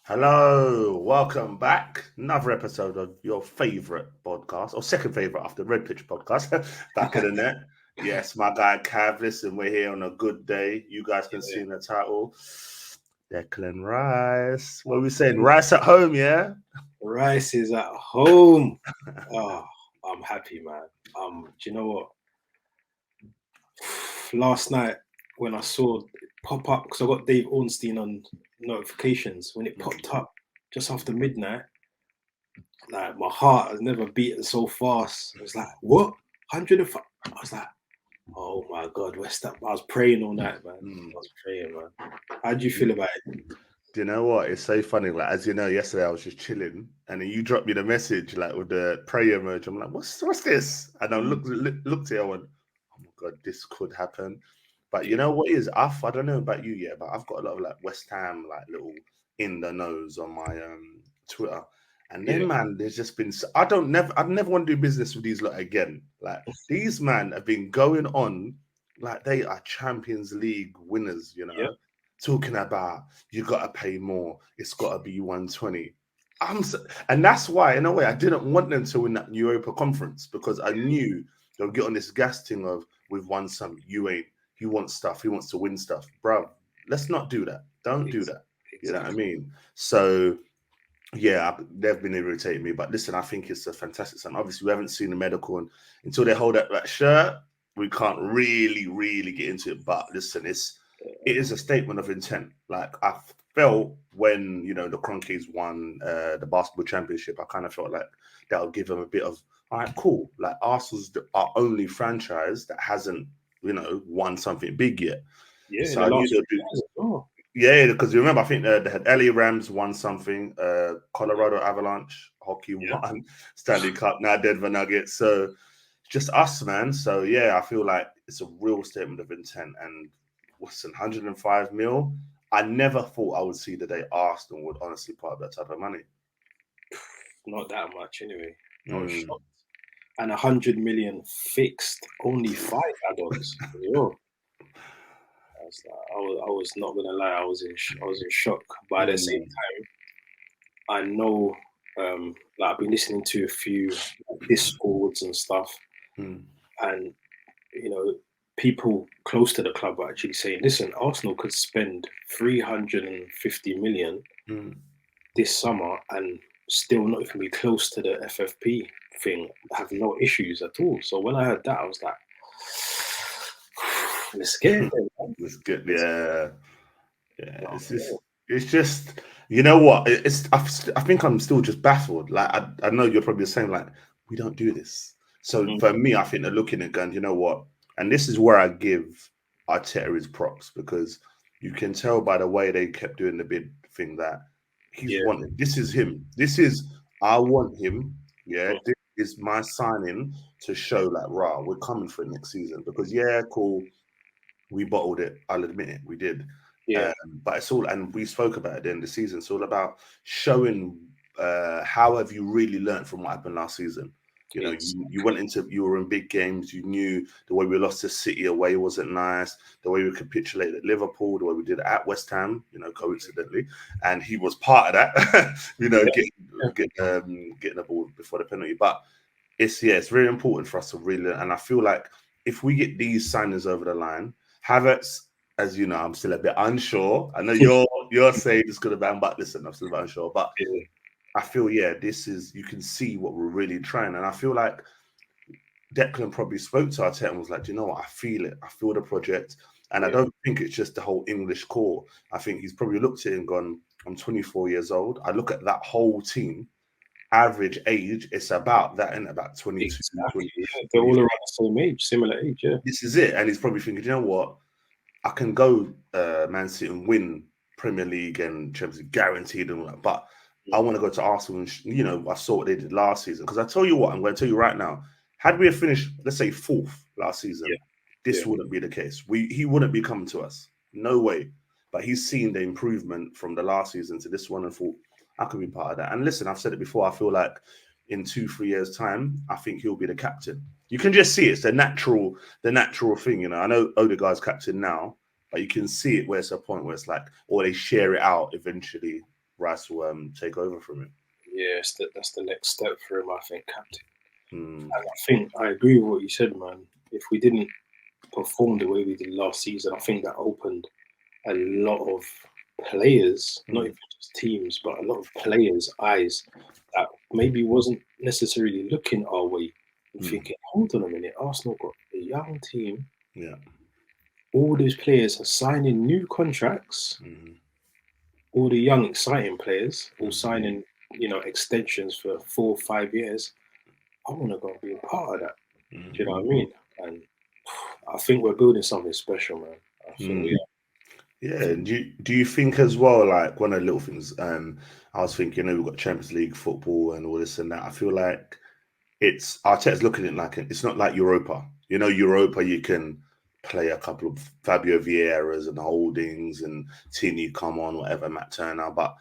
Hello, welcome back. Another episode of your favorite podcast, or second favorite after Red Pitch podcast, back in the net. Yes, my guy Cav. Listen, we're here on a good day. You guys can see Yeah. in the title, Declan Rice. What are we saying? Rice at home, yeah? Rice is at home. Oh, I'm happy, man. Do you know what? Last night when I saw it pop up, because I got Dave Ornstein on notifications, when it popped up just after midnight, like my heart has never beaten so fast. It was like, what? 105? I was like, oh my God, West Ham. I was praying all night, man. I was praying, man. How do you feel about it? Do you know what? It's so funny. Like, as you know, yesterday I was just chilling, and then you dropped me the message like with the prayer emoji. I'm like, what's this? And I looked at it. I went, oh my god, this could happen. But you Yeah. know what is? I don't know about you yet, but I've got a lot of like West Ham like little in the nose on my Twitter, and Yeah. then man, there's just been. I never want to do business with these lot again. Like these man have been going on like they are Champions League winners. Yeah. Talking about you got to pay more. It's got to be 120. And that's why, in a way, I didn't want them to win that Europa conference because I knew they'll get on this gas thing of we've won some. You ain't. He wants stuff. He wants to win stuff, bro. Let's not do that. Don't do Ex- that. You know what I Exactly. mean? So yeah, they've been irritating me. But listen, I think it's a fantastic sign. Obviously, we haven't seen the medical, and until they hold up that shirt, we can't really get into it. But listen, it is a statement of intent. Like I felt when the Cronkies won the basketball championship, I kind of felt like that would give them a bit of all right, cool. Like Arsenal's our only franchise that hasn't won something big yet. Yeah, in So the I knew last they'd few do. years as well. Yeah, because you remember, I think they had LA Rams won something, Colorado Avalanche hockey Yeah. won Stanley Cup, now Denver Nuggets. So it's just us, man. So yeah, I feel like it's a real statement of intent. And what's 105 mil? I never thought I would see the day Arsenal would honestly part that type of money. Not that much anyway. Not Mm. shocked. And 100 million fixed, only five add-ons. Yo, I was not gonna lie, I was in shock. But at the same Mm. time, I know, like I've been listening to a few discords and stuff, Mm. and you know, people close to the club are actually saying, listen, Arsenal could spend 350 million Mm. this summer and still not even be close to the FFP thing, have no issues at all. So when I heard that, I was like, let's get it then, man. It's good, Let's yeah. get Yeah, it. it's just you know what I think I'm still just baffled. Like I know you're probably the same. Like we don't do this. So Mm, for me, I think they're looking at going. You know what? And this is where I give Arteta his props because you can tell by the way they kept doing the bid thing that he's yeah. wanted. This is him. This is I want him. Yeah, Mm, this is my signing to show like rah, we're coming for it next season because yeah, cool we bottled it. I'll admit it, we did. yeah. But it's all, and we spoke about it at the end of the season. It's all about showing how have you really learned from what happened last season. You know, It's you were in big games. You knew the way we lost to City away wasn't nice. The way we capitulated at Liverpool, the way we did it at West Ham. Coincidentally, and he was part of that. yeah. Getting the ball before the penalty. But it's very important for us to really learn. And I feel like if we get these signings over the line, Havertz, as you know, I'm still a bit unsure. I know you're saying it's gonna ban, but listen, I'm still a bit unsure. But Yeah. I feel this is you can see what we're really trying, and I feel like Declan probably spoke to Arteta and was like, "Do you know what? I feel it. I feel the project." And I Yeah. don't think it's just the whole English core. I think he's probably looked at it and gone, "I'm 24 years old. I look at that whole team. Average age, it's about that, and about 22, Exactly. 20, Yeah. They're all 24. around the same age, similar age. Yeah. This is it." And he's probably thinking, "You know what? I can go Man City and win Premier League and Champions League guaranteed and all that, but I Mm, want to go to Arsenal and I saw what they did last season. Because I tell you what, I'm going to tell you right now, had we have finished, let's say fourth last season, yeah. this Yeah. wouldn't be the case. He wouldn't be coming to us, no way. But he's seen the improvement from the last season to this one and thought I could be part of that. And listen, I've said it before. I feel like in 2-3 years' time, I think he'll be the captain. You can just see it's the natural thing. I know Odegaard's captain now, but you can see it where it's a point where it's like, or they share it out eventually Rice will take over from him. Yeah, that's the next step for him, I think, captain. Mm. And I think I agree with what you said, man. If we didn't perform the way we did last season, I think that opened a lot of players, not even just teams, but a lot of players' eyes that maybe wasn't necessarily looking our way and thinking, hold on a minute, Arsenal got a young team. Yeah. All these players are signing new contracts. All the young, exciting players, all signing, extensions for 4 or 5 years. I want to go and be a part of that. Do you know what I mean? And I think we're building something special, man. I think we are. Yeah. Do you think as well, like one of the little things, I was thinking, we've got Champions League football and all this and that. I feel like it's Arteta's looking at it like it's not like Europa. Europa you can play a couple of Fabio Vieiras and Holdings and Tini come on, whatever, Matt Turner. But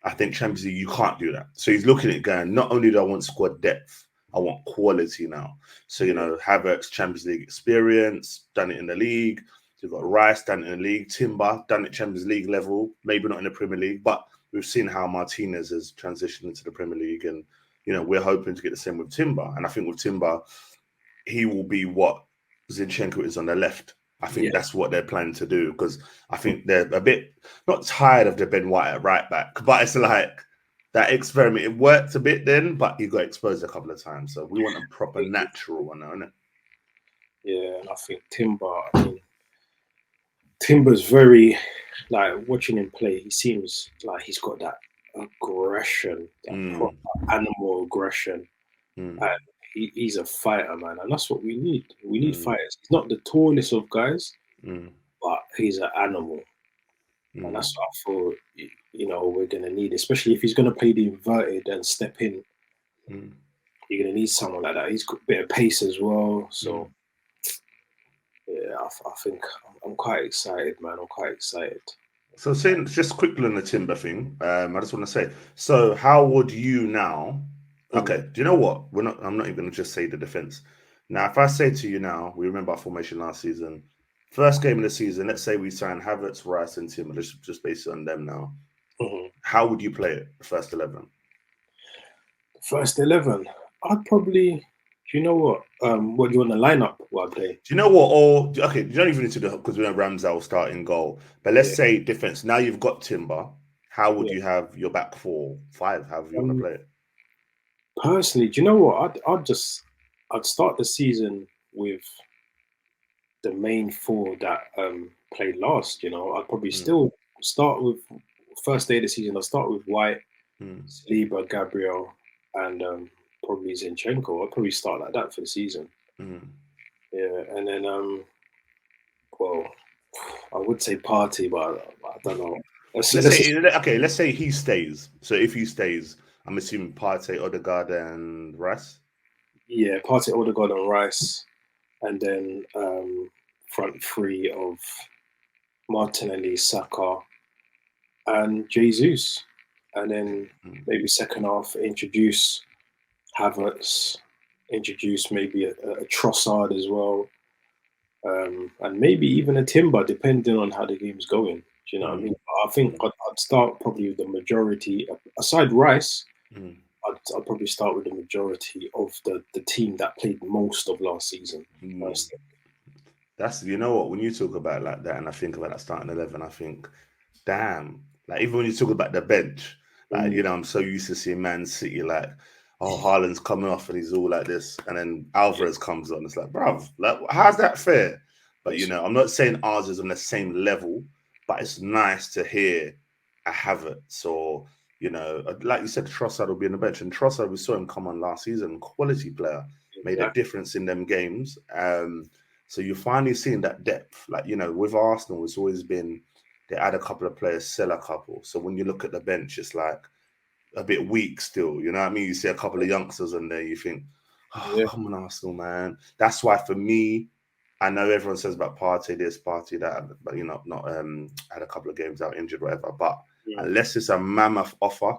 I think Champions League, you can't do that. So he's looking at it going, not only do I want squad depth, I want quality now. So, Havertz, Champions League experience, done it in the league. You've got Rice, done it in the league. Timber, done it Champions League level, maybe not in the Premier League, but we've seen how Martinez has transitioned into the Premier League. And, we're hoping to get the same with Timber. And I think with Timber, he will be what Zinchenko is on the left. I think that's what they're planning to do, because I think they're a bit not tired of the Ben White at right back, but it's like that experiment. It worked a bit then, but he got exposed a couple of times. So we want a proper natural one now, isn't it? Yeah, and I think Timber's very, like, watching him play, he seems like he's got that aggression, that proper animal aggression. And he's a fighter, man. And that's what we need. We need fighters. He's not the tallest of guys, but he's an animal. And that's what I thought, we're going to need, especially if he's going to play the inverted and step in. You're going to need someone like that. He's got a bit of pace as well. So, yeah, I think I'm quite excited, man. I'm quite excited. So saying just quickly on the Timber thing, I just want to say, so how would you now, okay, do you know what? I'm not even going to just say the defense. Now, if I say to you now, we remember our formation last season, first game of the season, let's say we sign Havertz, Rice and Timber, let's just base it on them now. How would you play it, the first 11? First 11, I'd probably, do you know what? What do you want to line up what I play? Do you know what? Or okay, you don't even need to do it because we know Ramsdale will start in goal. But let's say defense. Now you've got Timber. How would you have your back 4, 5? How do you want to play it? Personally, do you know what? I'd start the season with the main 4 that played last. I'd probably still start with first day of the season. I'll start with White, Saliba, Gabriel, and probably Zinchenko. I'll probably start like that for the season. Yeah, and then well, I would say Partey, but I don't know. Let's say he stays. So if he stays, I'm assuming Partey, Odegaard, and Rice. Yeah, Partey, Odegaard, and Rice, and then front 3 of Martinelli, Saka, and Jesus, and then maybe second half introduce Havertz, introduce maybe a Trossard as well, and maybe even a Timber, depending on how the game's going. Do you know what I mean? I think I'd start probably with the majority, aside Rice. I'd probably start with the majority of the team that played most of last season. That's, you know what, when you talk about it like that, and I think about that starting 11, I think, damn, like even when you talk about the bench, like I'm so used to seeing Man City like, oh, Haaland's coming off and he's all like this, and then Alvarez comes on. It's like, bruv, like, how's that fair? But I'm not saying ours is on the same level, but it's nice to hear a Havertz or like you said, Trossard will be on the bench, and Trossard, we saw him come on last season, quality player, made a difference in them games. So you're finally seeing that depth. Like, with Arsenal, it's always been they add a couple of players, sell a couple. So when you look at the bench, it's like a bit weak still. You know what I mean? You see a couple of youngsters on there, you think, come on, Arsenal, man. That's why for me, I know everyone says about Partey this, Partey that, but not had a couple of games out injured, whatever. But unless it's a mammoth offer,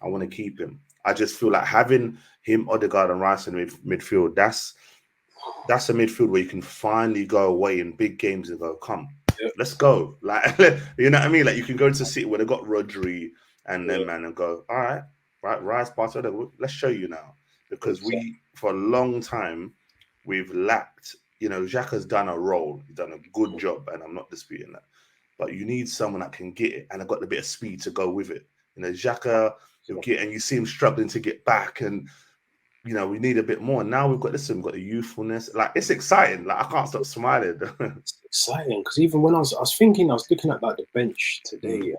I want to keep him. I just feel like having him, Odegaard, and Rice in midfield, that's a midfield where you can finally go away in big games and go, come, let's go. Like, you know what I mean? Like, you can go to City where they got Rodri and then man and go, all right, Rice Barcelona, let's show you now. Because we, for a long time, we've lacked, Xhaka's done a role, he's done a good job, and I'm not disputing that. But you need someone that can get it and have got a bit of speed to go with it. Xhaka, and you see him struggling to get back, and we need a bit more. Now we've got we've got the youthfulness. Like, it's exciting. Like, I can't stop smiling. It's exciting because even when I was looking at like the bench today,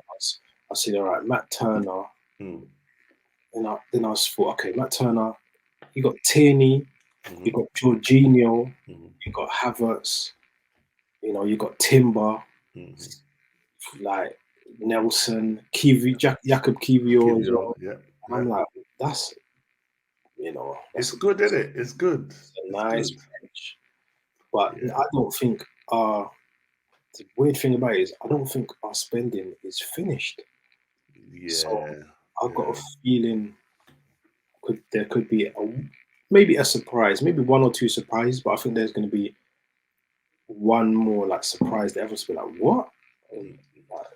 I see all right, Matt Turner, and then I was thought, okay, Matt Turner, you got Tierney, you got Jorginho, you got Havertz, you got Timber, like Nelson, Jakob Kiwior as well. Yeah, and I'm like, that's it's good, isn't it? It's good. It's a nice bench. But I don't think the weird thing about it is I don't think our spending is finished. Yeah. So I've got a feeling there could be maybe a surprise, maybe one or two surprises, but I think there's going to be one more like surprise that everyone's be like, what?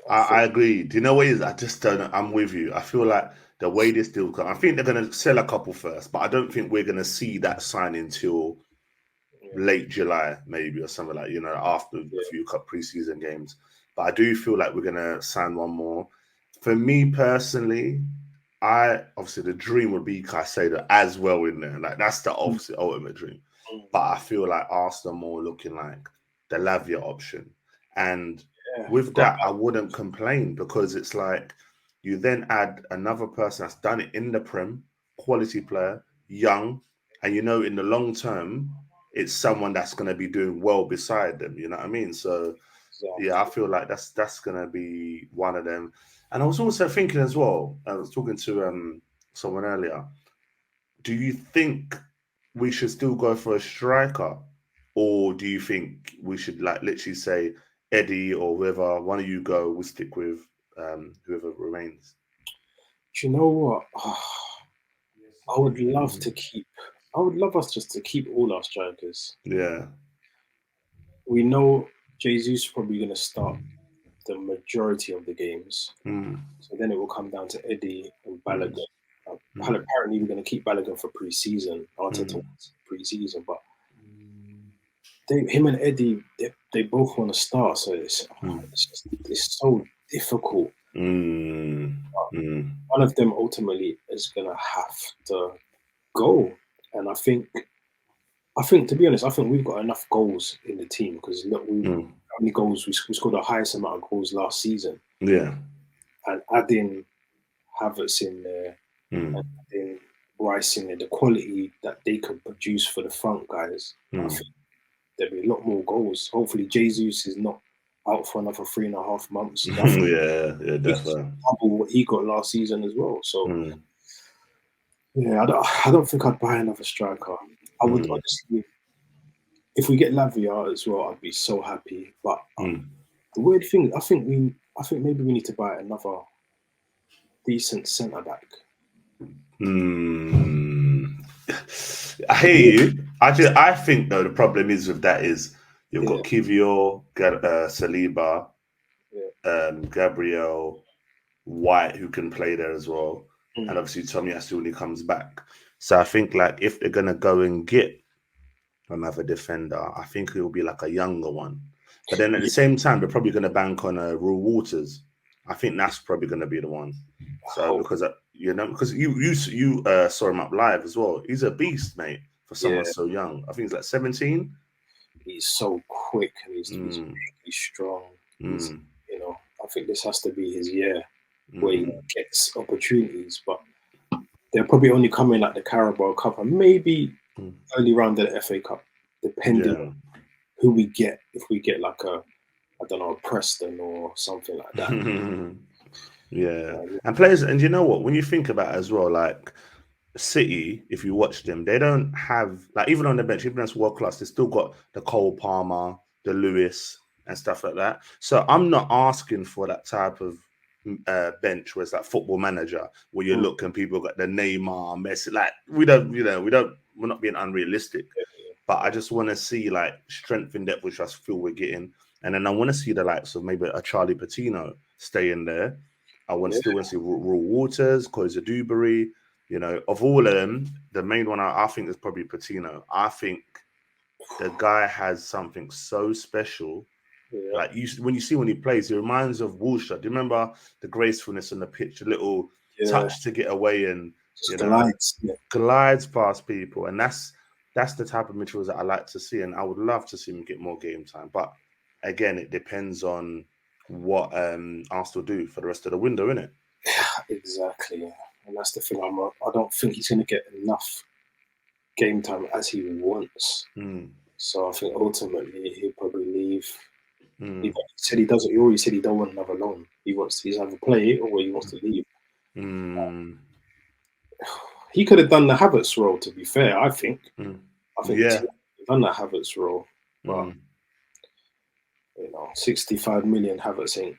I agree. Do you know what it is? I just don't know. I'm with you. I feel like the way this deal comes, I think they're going to sell a couple first, but I don't think we're going to see that sign until late July, maybe, or something like, after a few preseason games. But I do feel like we're going to sign one more. For me personally, obviously the dream would be Caicedo as well in there. Like, that's the obviously ultimate dream. But I feel like Arsenal more looking like the Lavia option. And with that, I wouldn't complain, because it's like you then add another person that's done it in the Prem, quality player, young, and in the long term, it's someone that's going to be doing well beside them. You know what I mean? So, yeah, I feel like that's going to be one of them. And I was also thinking as well, I was talking to someone earlier, do you think we should still go for a striker? Or do you think we should literally say Eddie or whoever, one of you go, we'll stick with whoever remains? Do you know what? I would love us just to keep all our strikers. Yeah. We know Jesus probably going to start the majority of the games. So then it will come down to Eddie and Balogun. Apparently, we're going to keep Balogun for pre-season. Arteta pre-season, but him and Eddie, they both want to start. So it's so difficult. One of them ultimately is going to have to go, and I think to be honest, I think we've got enough goals in the team, because look, how many goals we scored the highest amount of goals last season. Yeah, and adding Havertz in there, and adding Rice in there, the quality that they can produce for the front guys, I think there'll be a lot more goals. Hopefully, Jesus is not out for another 3.5 months. yeah, definitely. Double what he got last season as well. So, yeah, I don't think I'd buy another striker. I would honestly, if we get Lavia as well, I'd be so happy. But the weird thing, I think maybe we need to buy another decent centre back. I hear you. I think though the problem is with that is you've got Kiwior, Saliba, Gabriel, White, who can play there as well, and obviously Tomiyasu when he comes back. So I think if they're gonna go and get another defender, I think it will be like a younger one. But then at the same time, they're probably gonna bank on Rue Waters. I think that's probably gonna be the one. So because you saw him up live as well. He's a beast, mate, for someone so young. I think he's like 17. He's so quick and he's really strong. I think this has to be his year where he gets opportunities, but they'll probably only come in at the Carabao Cup and maybe early round of the FA Cup, depending on who we get. If we get like a Preston or something like that. And players, and you know what? When you think about it as well, like City, if you watch them, they don't have even on the bench, even as world class, they still got the Cole Palmer, the Lewis, and stuff like that. So I'm not asking for that type of bench where it's like Football Manager, where you look and people got the Neymar, Messi. We're not being unrealistic. But I just want to see strength in depth, which I feel we're getting, and then I want to see the likes of maybe a Charlie Patino stay in there. I still want to see Raw Waters, Koza Dewberry. You know, of all of them, the main one I think is probably Patino. I think the guy has something so special. Yeah. Like when he plays, he reminds of Woolshire. Do you remember the gracefulness on the pitch, the little touch to get away and glides past people, and that's the type of midfielders that I like to see, and I would love to see him get more game time. But again, it depends on what Arsenal do for the rest of the window, innit? Exactly, and that's the thing. I don't think he's going to get enough game time as he wants. So I think ultimately he'll probably leave. He said he doesn't. He already said he don't want another loan. He wants to either play or he wants to leave. He could have done the Havertz role. To be fair, I think. I think he's done the Havertz role, but 65 million Havertz ain't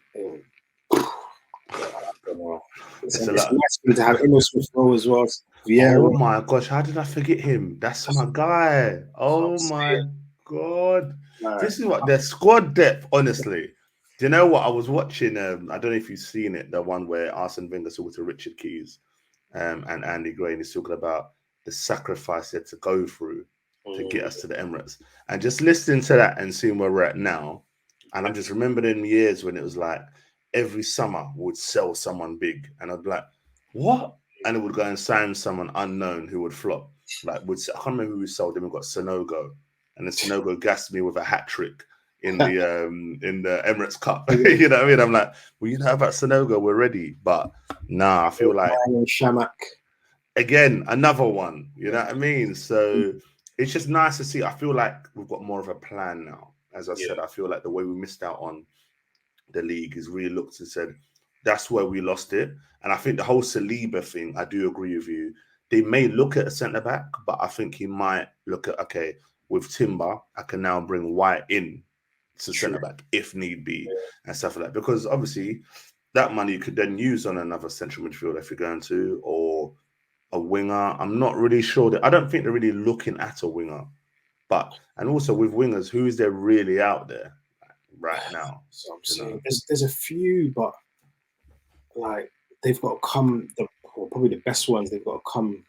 I don't know. It's a nice to have innocent role as well. Vieira. Oh my gosh, how did I forget him? That's my guy. Oh my god. This is what their squad depth, honestly. Do you know what? I was watching, I don't know if you've seen it, the one where Arsene Wenger talked to Richard Keys and Andy Gray, and he's talking about the sacrifice they had to go through to get us to the Emirates. And just listening to that and seeing where we're at now, and I'm just remembering years when it was like every summer we would sell someone big, and I'd be like, what? And it would go and sign someone unknown who would flop. Like, I can't remember who we sold him. We got Sonogo, and then Sonogo gassed me with a hat trick in the Emirates Cup. You know what I mean? I'm like, well, you know about Sonogo, we're ready. But nah, I feel like Shamak again, another one. You know what I mean? So it's just nice to see. I feel like we've got more of a plan now. As I said, I feel like the way we missed out on the league is really looked and said, that's where we lost it. And I think the whole Saliba thing, I do agree with you. They may look at a centre back, but I think he might look at, okay, with Timber, I can now bring White in to centre back if need be and stuff like that. Because obviously that money you could then use on another central midfielder if you're going to, or a winger. I'm not really sure I don't think they're really looking at a winger. But, and also with wingers, who is there really out there right now? So I'm saying there's a few, but like they've got to come, probably the best ones, they've got to come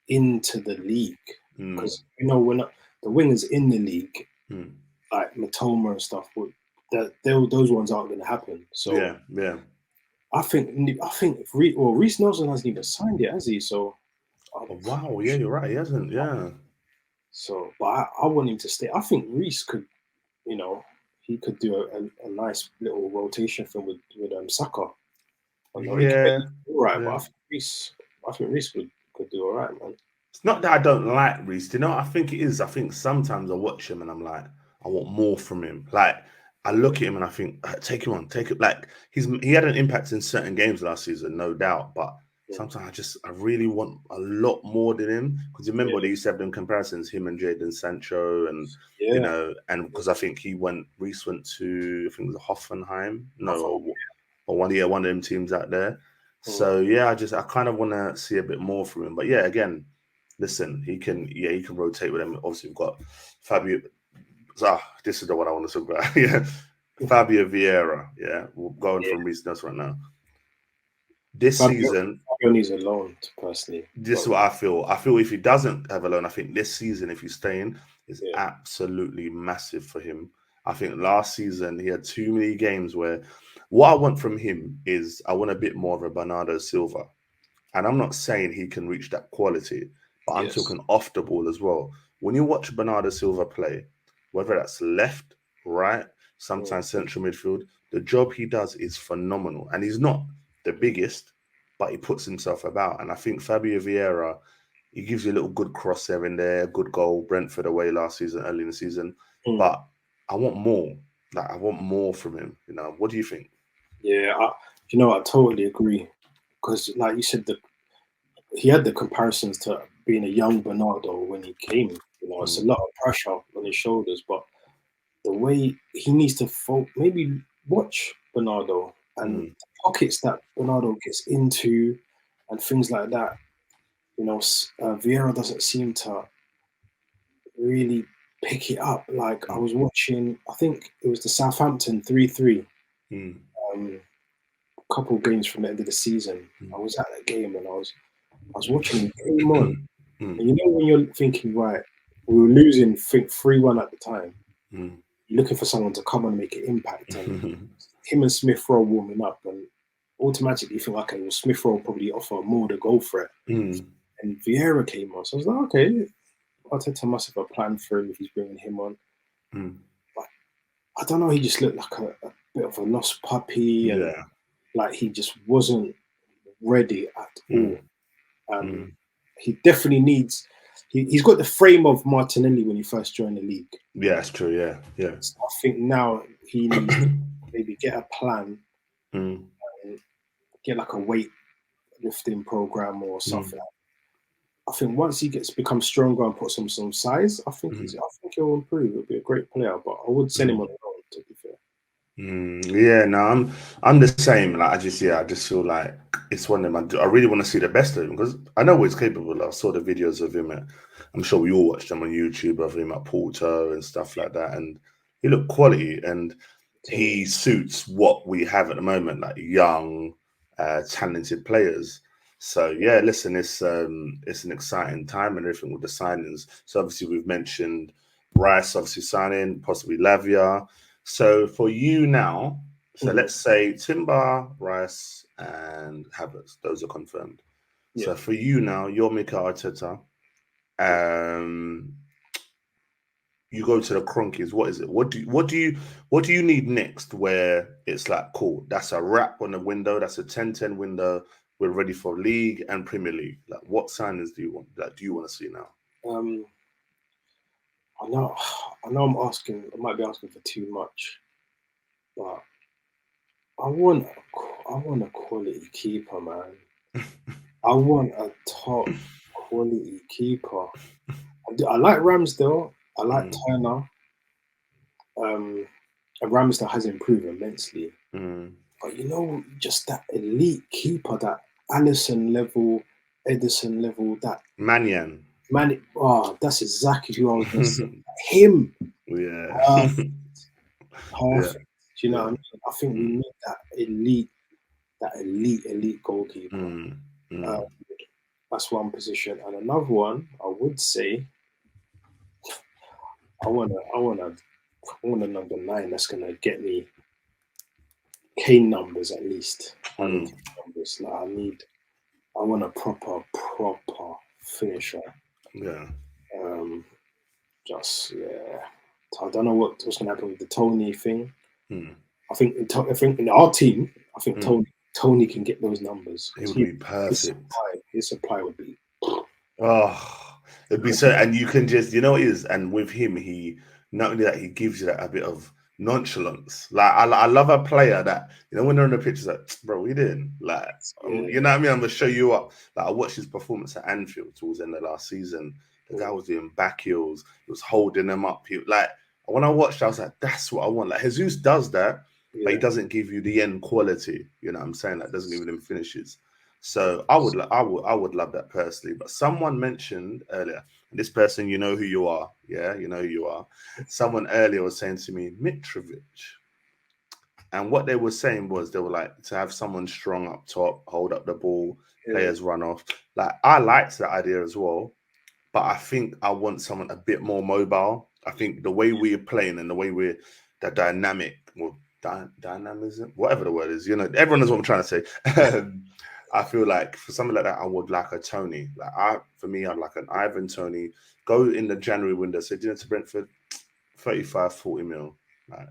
into the league. Because, we're not, the wingers in the league, like Matoma and stuff, those ones aren't going to happen. So yeah. I think Reece Nelson hasn't even signed yet, has he? So wow, yeah, you're right, he hasn't, yeah. So, but I want him to stay. I think Reece could, he could do a nice little rotation thing with Saka. Yeah, right. But I think Reece could do all right, man. It's not that I don't like Reece. Do you know what I think it is? I think sometimes I watch him and I'm like, I want more from him. Like, I look at him and I think, take him on, take it. Like, he had an impact in certain games last season, no doubt. But sometimes I really want a lot more than him. Because remember, they used to have them comparisons, him and Jadon Sancho, and and because I think Reece went to, I think it was Hoffenheim, or one of them teams out there. So I kind of want to see a bit more from him. But yeah, again, listen, he can rotate with them. Obviously, we've got Fabio. This is the one I want to talk about. Fabio Vieira. Yeah, we're going from Reece Nelson right now. This season, Fabio needs a loan, personally. This is what I feel. I feel if he doesn't have a loan, I think this season, if he's staying, is absolutely massive for him. I think last season he had too many games where what I want from him is I want a bit more of a Bernardo Silva. And I'm not saying he can reach that quality, but I'm talking off the ball as well. When you watch Bernardo Silva play, whether that's left, right, sometimes central midfield, the job he does is phenomenal. And he's not the biggest, but he puts himself about. And I think Fabio Vieira, he gives you a little good cross there and there, good goal, Brentford away last season, early in the season. But I want more. Like, I want more from him. What do you think? Yeah, I totally agree. Because, like you said, he had the comparisons to being a young Bernardo when he came. It's a lot of pressure on his shoulders, but the way he needs to maybe watch Bernardo and the pockets that Bernardo gets into and things like that. Vieira doesn't seem to really pick it up. Like, I was watching, I think it was the Southampton 3-3. couple games from the end of the season. I was at that game and I was watching him came on. And you know when you're thinking, right, we were losing, think 3-1 at the time. You're looking for someone to come and make an impact. And him and Smith Rowe warming up, and automatically you think, okay, well, Smith Rowe probably offer more the goal threat. And Vieira came on. So I was like, okay, Arteta must have a plan for him if he's bringing him on. But I don't know, he just looked like a bit of a lost puppy, and like he just wasn't ready at all. He definitely needs. He's got the frame of Martinelli when he first joined the league. Yeah, that's true. Yeah. So I think now he needs to maybe get a plan, and get like a weight lifting program or something. I think once he becomes stronger and puts some size, I think he'll improve. He'll be a great player, but I would send him on loan, to be fair. Yeah, no, I'm the same. Like I just feel like it's one of them. I really want to see the best of him because I know what he's capable of. I saw the videos of him I'm sure we all watched them on YouTube of him at Porto and stuff like that, and he looked quality and he suits what we have at the moment, like young, talented players. So yeah, listen, it's an exciting time and everything with the signings. So obviously we've mentioned Rice, obviously signing, possibly Lavia. So for you now, let's say Timber, Rice, and Havertz, those are confirmed. Yeah. So for you now, you're Mikel Arteta. You go to the Cronkies. What is it? What do you need next? Where it's like, cool, that's a wrap on the window. That's a 10-10 window. We're ready for League and Premier League. Like, what signings do you want? Like, do you want to see now? I know I might be asking for too much, but I want a quality keeper, man. I want a top quality keeper. I like Ramsdale. I like Turner. And Ramsdale has improved immensely. But you know, just that elite keeper, that Alisson level, Edison level, that Mannion. That's exactly who I was going to say. Him. Yeah. Perfect. Do you know what I mean? I think we need that elite goalkeeper. That's one position. And another one, I would say, I want a number 9 that's going to get me Kane numbers at least. Numbers. Like I want a proper finisher. Yeah. I don't know what's going to happen with the Tony thing. I think in our team, Tony can get those numbers. He would be perfect. His supply would be. Oh, it'd be so, and you can just, you know what it is, and with him, he not only that he gives you that a bit of nonchalance. Like I love a player that, you know, when they're in the pictures, like, bro, we didn't like, you know what I mean? I'm gonna show you up. Like I watched his performance at Anfield towards the end of last season. The guy was doing back heels, he was holding them up. Like when I watched, I was like, that's what I want. Like Jesus does that, but he doesn't give you the end quality. You know what I'm saying? That doesn't give him finishes. So I would love that personally. But someone mentioned earlier, and this person, you know who you are. Yeah, you know who you are. Someone earlier was saying to me, Mitrovic. And what they were saying was they were like to have someone strong up top, hold up the ball, players run off. Like I liked that idea as well. But I think I want someone a bit more mobile. I think the way we're playing and the way we're the dynamic, well, dynamism, whatever the word is, you know, everyone knows what I'm trying to say. I feel like for something like that, I would like a Tony. For me, I'd like an Ivan Tony. Go in the January window. Say, dinner to Brentford, 35, 40 mil.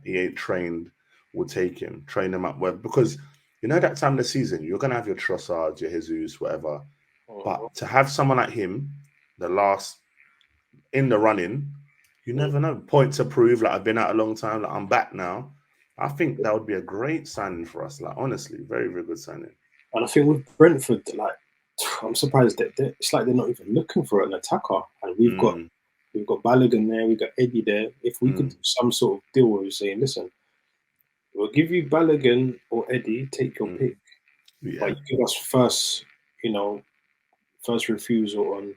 He ain't trained. We'll take him, train him up. Well, because you know that time of the season, you're gonna have your Trossards, your Jesus, whatever. But to have someone like him, the last in the running, you never know. Point to prove. Like I've been out a long time. Like I'm back now. I think that would be a great signing for us. Like honestly, very, very good signing. And I think with Brentford, like I'm surprised that it's like they're not even looking for an attacker. And we've got Balogun there, we've got Eddie there. If we could do some sort of deal where we're saying, listen, we'll give you Balogun or Eddie, take your pick. But you give us first refusal on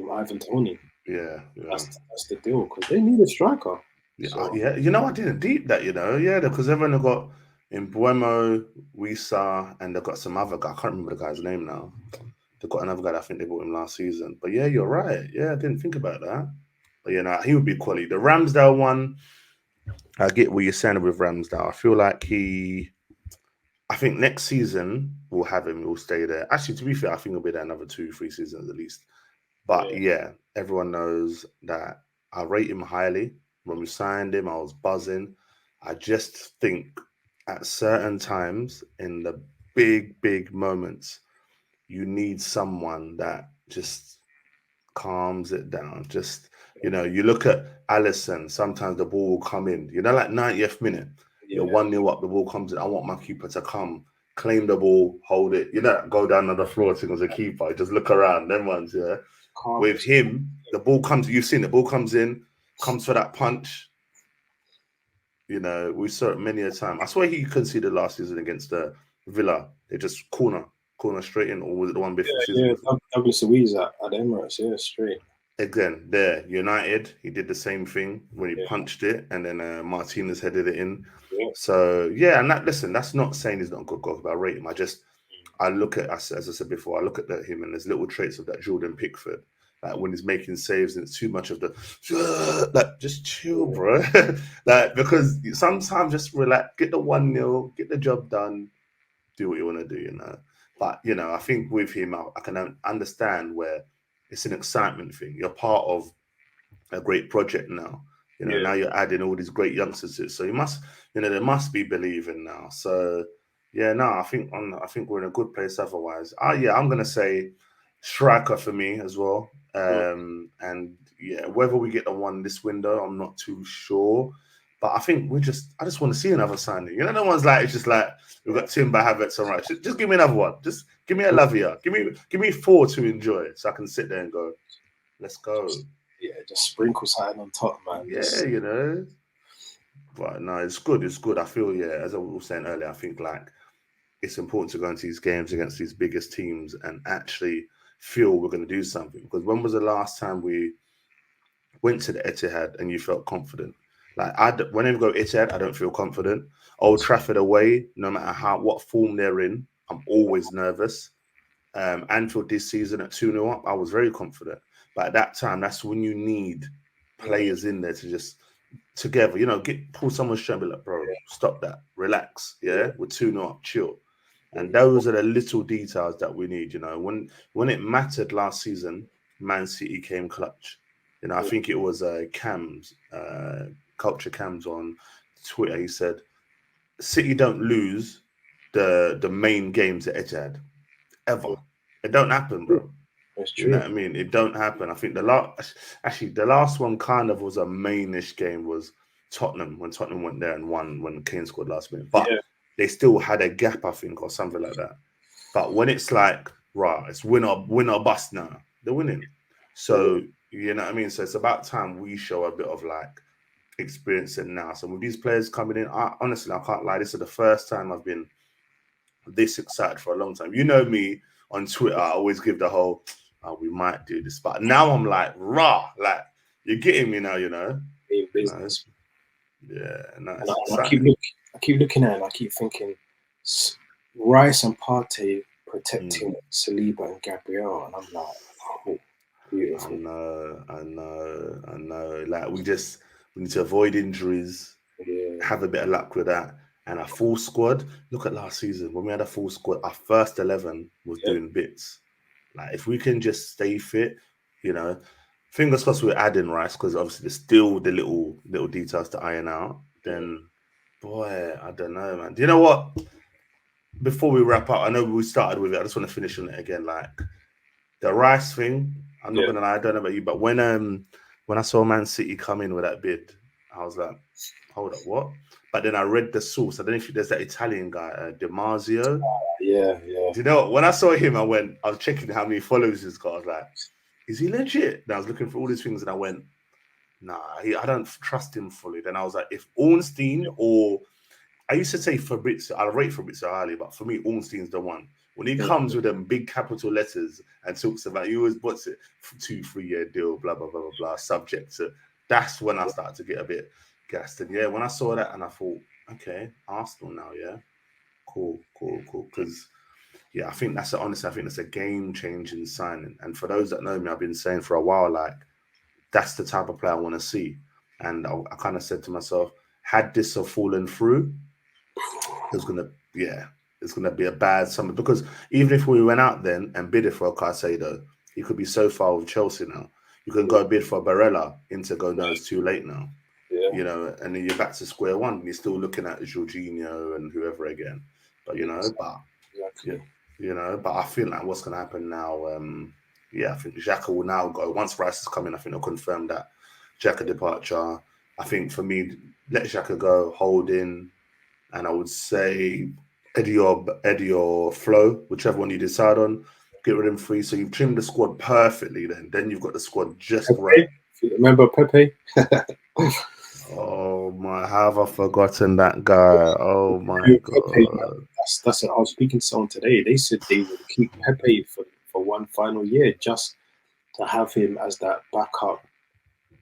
Ivan Toney. Yeah. That's the deal because they need a striker. Yeah, you know, I didn't deep that, you know, because everyone have got In Buemo, Wisa, and they've got some other guy. I can't remember the guy's name now. They've got another guy that I think they bought him last season. But yeah, you're right. Yeah, I didn't think about that. But yeah, nah, he would be quality. The Ramsdale one, I get what you're saying with Ramsdale. I feel like I think next season we'll have him. He'll stay there. Actually, to be fair, I think he'll be there another 2, 3 seasons at least. But Yeah, yeah, everyone knows that I rate him highly. When we signed him, I was buzzing. I just think at certain times in the big, big moments, you need someone that just calms it down. Just, you look at Allison, sometimes the ball will come in, like 90th minute, you're yeah. 1-0 up, the ball comes in. I want my keeper to come, claim the ball, hold it, go down on the floor thing as a keeper, just look around, them ones, yeah. With Calmness. him, the ball comes, you've seen the ball comes in, comes for that punch. We saw it many a time. I swear he conceded last season against Villa. They just corner straight in, or was it the one before season Yeah, before? Douglas Luiz at the Emirates. Yeah, straight. Again, there, United, he did the same thing when he Yeah, punched it, and then Martinez headed it in. yeah, So yeah, and listen, that's not saying he's not a good goalkeeper. I rate him. I look at, as I said before, I look at him, and there's little traits of that Jordan Pickford. Like when he's making saves, and it's too much of the like, just chill, yeah, bro. Like, because sometimes just relax, get the 1-0, get the job done, do what you want to do. But I think with him, I can understand where it's an excitement thing. You're part of a great project now. yeah, Now you're adding all these great youngsters to it. So there must be believing now. So yeah, no, I think we're in a good place otherwise. Yeah, I'm gonna say striker for me as well. mm, And yeah, whether we get the one this window, I'm not too sure. But I think I just want to see another signing. No one's like, it's just like we've yeah. got Timber, Havertz, and Rice. Just give me another one. Just give me a Lavia. Give me 4 to enjoy, so I can sit there and go, let's go. Yeah, just sprinkle something on top, man. Yeah, Just But no, it's good. It's good. I feel, yeah, as I was saying earlier, I think like it's important to go into these games against these biggest teams and actually feel we're going to do something. Because when was the last time we went to the Etihad and you felt confident? Like whenever I go Etihad, I don't feel confident. Old Trafford away, no matter what form they're in, I'm always nervous. Anfield this season at 2-0 up, I was very confident. But at that time, that's when you need yeah, players in there to just together, pull someone's shoulder and be like, bro, stop that, relax. yeah, Yeah, we're 2-0 up, chill. And yeah, those are the little details that we need. When it mattered last season, Man City came clutch. I yeah, think it was Culture Cams on Twitter. He said, City don't lose the main games at Etihad ever. yeah. It don't happen, bro. That's You know true. what I mean? It don't happen. I think the last one kind of was a mainish game, was Tottenham, when Tottenham went there and won when Kane scored last minute. But Yeah, they still had a gap, I think, or something like that. But when it's like, right, it's win or bust now, they're winning. yeah, So you know what I mean? So it's about time we show a bit of like experience in now. So with these players coming in, honestly, I can't lie. This is the first time I've been this excited for a long time. You know me on Twitter, I always give the whole, we might do this. But now I'm like, rah, like, you're getting me now. in No, business. yeah, no, And it's I exciting. keep looking at it and I keep thinking, Rice and Partey Mm. protecting Saliba and Gabriel, and I'm like, oh, I beautiful. know, I know, I know. Like, we need to avoid injuries, Yeah, have a bit of luck with that. And a full squad. Look at last season when we had a full squad. Our first 11 was yeah, doing bits. Like, if we can just stay fit, you know, fingers crossed we're adding Rice, because obviously there's still the little details to iron out. Then, boy, I don't know, man. Do you know what? Before we wrap up, I know we started with it. I just want to finish on it again. Like the Rice thing. I'm not yeah, gonna lie. I don't know about you, but when I saw Man City come in with that bid, I was like, hold up, what? But then I read the source. I don't know if there's that Italian guy, DiMarzio. yeah, yeah, Do you know what? When I saw him, I was checking how many followers he's got. I was like, is he legit? And I was looking for all these things, and I went, nah, I don't trust him fully. Then I was like, if Ornstein, or I used to say Fabrizio, I rate Fabrizio highly, but for me, Ornstein's the one. When he yeah, comes with them big capital letters and talks about, he always puts it 2, 3 year deal, blah blah blah blah blah, subject to. That's when I started to get a bit gassed. And yeah, when I saw that, and I thought, Okay, Arsenal now, yeah. Cool. Because yeah, I think that's honestly, I think that's a game changing signing. And for those that know me, I've been saying for a while, like that's the type of player I want to see. And I kind of said to myself, had this have fallen through, it was gonna, yeah, it's gonna be a bad summer. Because even if we went out then and bid it for a Caicedo, he could be so far with Chelsea now. You can go bid for Barella. Inter go, no, it's too late now. Yeah, And then you're back to square one. And you're still looking at Jorginho and whoever again. But exactly. but I feel like what's gonna happen now. I think Xhaka will now go once Rice is coming. I think they'll confirm that Xhaka departure. I think for me, let Xhaka go, hold in, and I would say Eddie or Flo, whichever one you decide on. Get rid of them three. So you've trimmed the squad perfectly. Then you've got the squad just right. Pepe? Remember Pepe? Oh my! How have I forgotten that guy? Oh my Pepe, man. god! That's it. I was speaking to someone today. They said they would keep Pepe for one final year just to have him as that backup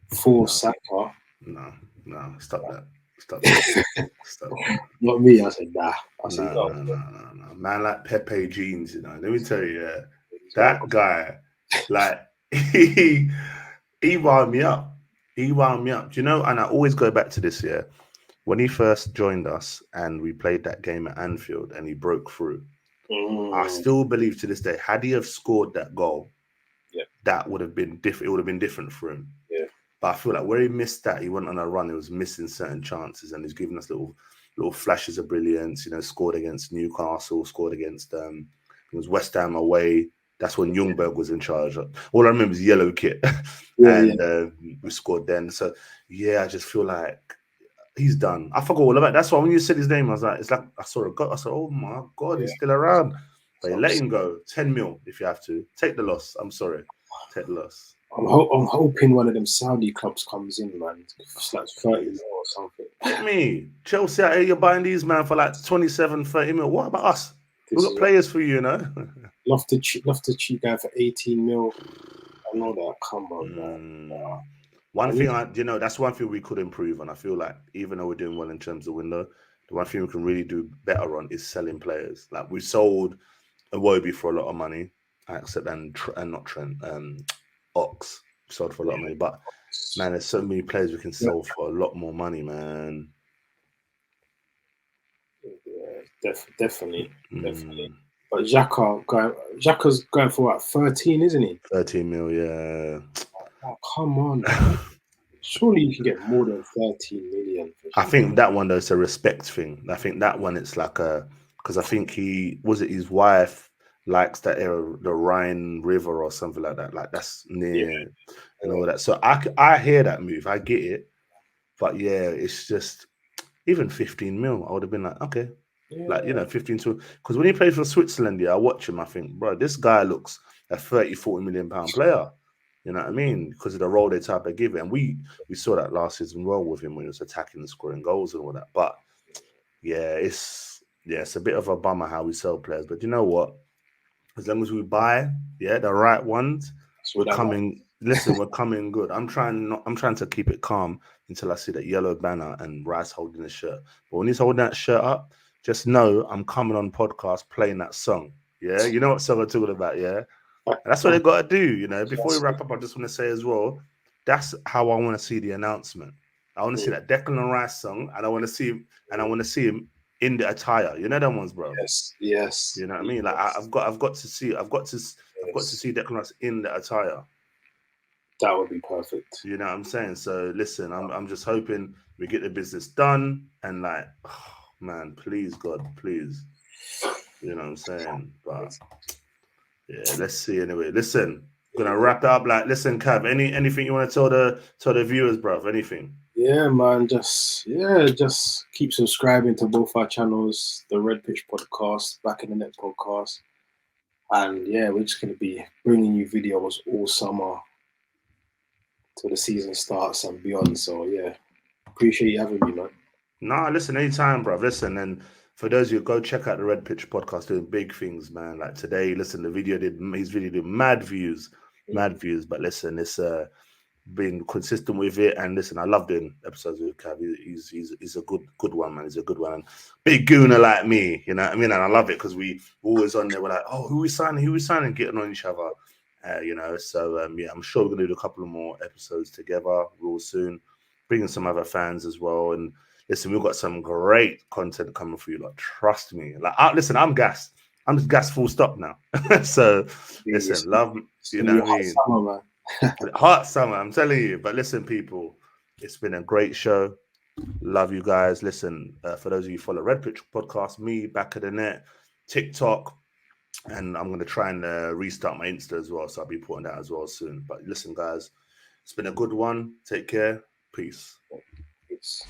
for No. Saka. No, stop that. Stop that. Stop that. Not me. I said, nah. I said, No, no. no, no, no, no. Man like Pepe Jeans, Let me tell you, yeah, He's gonna that guy, like he he wound me up. He wound me up. Do you know? And I always go back to this, yeah. When he first joined us and we played that game at Anfield and he broke through, I still believe to this day, had he have scored that goal, Yeah. that would have been different. It would have been different for him. Yeah. But I feel like where he missed that, he went on a run. He was missing certain chances, and he's giving us little flashes of brilliance. Scored against Newcastle, scored against it was West Ham away. That's when Ljungberg was in charge. All I remember is yellow kit, and we scored then. So yeah, I just feel like he's done. I forgot all about. That's why when you said his name, I was like, it's like I saw a god. I said, oh my god, he's still around. But you let him go. 10 mil if you have to. Take the loss. I'm sorry. Take the loss. I'm hoping one of them Saudi clubs comes in, man. It's like 30 mil or something. Hit me. Chelsea out here, you're buying these, man, for like 27, 30 mil. What about us? We've got players for you, Love to cheap guy for 18 mil. I know that. Come on, man. One thing, that's one thing we could improve on. I feel like even though we're doing well in terms of window, the one thing we can really do better on is selling players. Like we sold Iwobi for a lot of money, except and not Trent, Ox sold for a lot of money. But man, there's so many players we can sell for a lot more money, man. Yeah, definitely. But Xhaka's going for what, 13, isn't he? 13 mil, yeah. Oh, come on, man. Surely you can get more than 13 million. I think that one though is a respect thing. I think that one it's like because I think his wife likes that area, the Rhine River or something like that. Like that's near and all that. So I hear that move. I get it. But yeah, it's just even 15 mil. I would have been like, okay. Like, 15 to because when he plays for Switzerland, I watch him, I think, bro, this guy looks a 30-40 million pound player. You know what I mean? Because of the role they type of give it. And we saw that last season well with him when he was attacking and scoring goals and all that. But it's a bit of a bummer how we sell players. But you know what? As long as we buy, the right ones, we're coming. Listen, we're coming good. I'm trying to keep it calm until I see that yellow banner and Rice holding the shirt. But when he's holding that shirt up, just know I'm coming on podcast playing that song. Yeah, you know what song I'm talking about, yeah? And that's what they got to do, Before we wrap up, I just want to say as well, that's how I want to see the announcement. I want to see that Declan Rice song, and I want to see him in the attire. You know them ones, bro. Yes. You know what I mean? Like I've got to see Declan Rice in the attire. That would be perfect. You know what I'm saying? So listen, I'm just hoping we get the business done, and like, oh, man, please God, please. You know what I'm saying? But yeah, let's see anyway. Listen, gonna wrap it up. Like, listen, Cav, anything you want to tell the viewers, bruv? Anything? Yeah, man. Just keep subscribing to both our channels, the Red Pitch Podcast, Back in the Net Podcast, and yeah, we're just gonna be bringing you videos all summer till the season starts and beyond. So yeah, appreciate you having me, man. Nah, listen, anytime, bruv. Listen, and for those of you, go check out the Red Pitch Podcast, doing big things, man. Like today, listen, his video did mad views. But listen, it's been consistent with it. And listen, I love doing episodes with Cav. He's a good one, man. He's a good one. And big gooner like me, you know what I mean? And I love it because we always on there. We're like, oh, who we signing? Getting on each other. So yeah, I'm sure we're gonna do a couple of more episodes together real soon, bringing some other fans as well. And listen, we've got some great content coming for you. Like, trust me. Like, listen, I'm gassed. I'm just gassed full stop now. So listen, love, you know what I mean? Summer, man. Hot summer, I'm telling you. But listen, people, it's been a great show. Love you guys. Listen, for those of you who follow Red Pitch Podcast, me, Back of the Net, TikTok, and I'm going to try and restart my Insta as well. So I'll be putting that as well soon. But listen, guys, it's been a good one. Take care. Peace. Peace.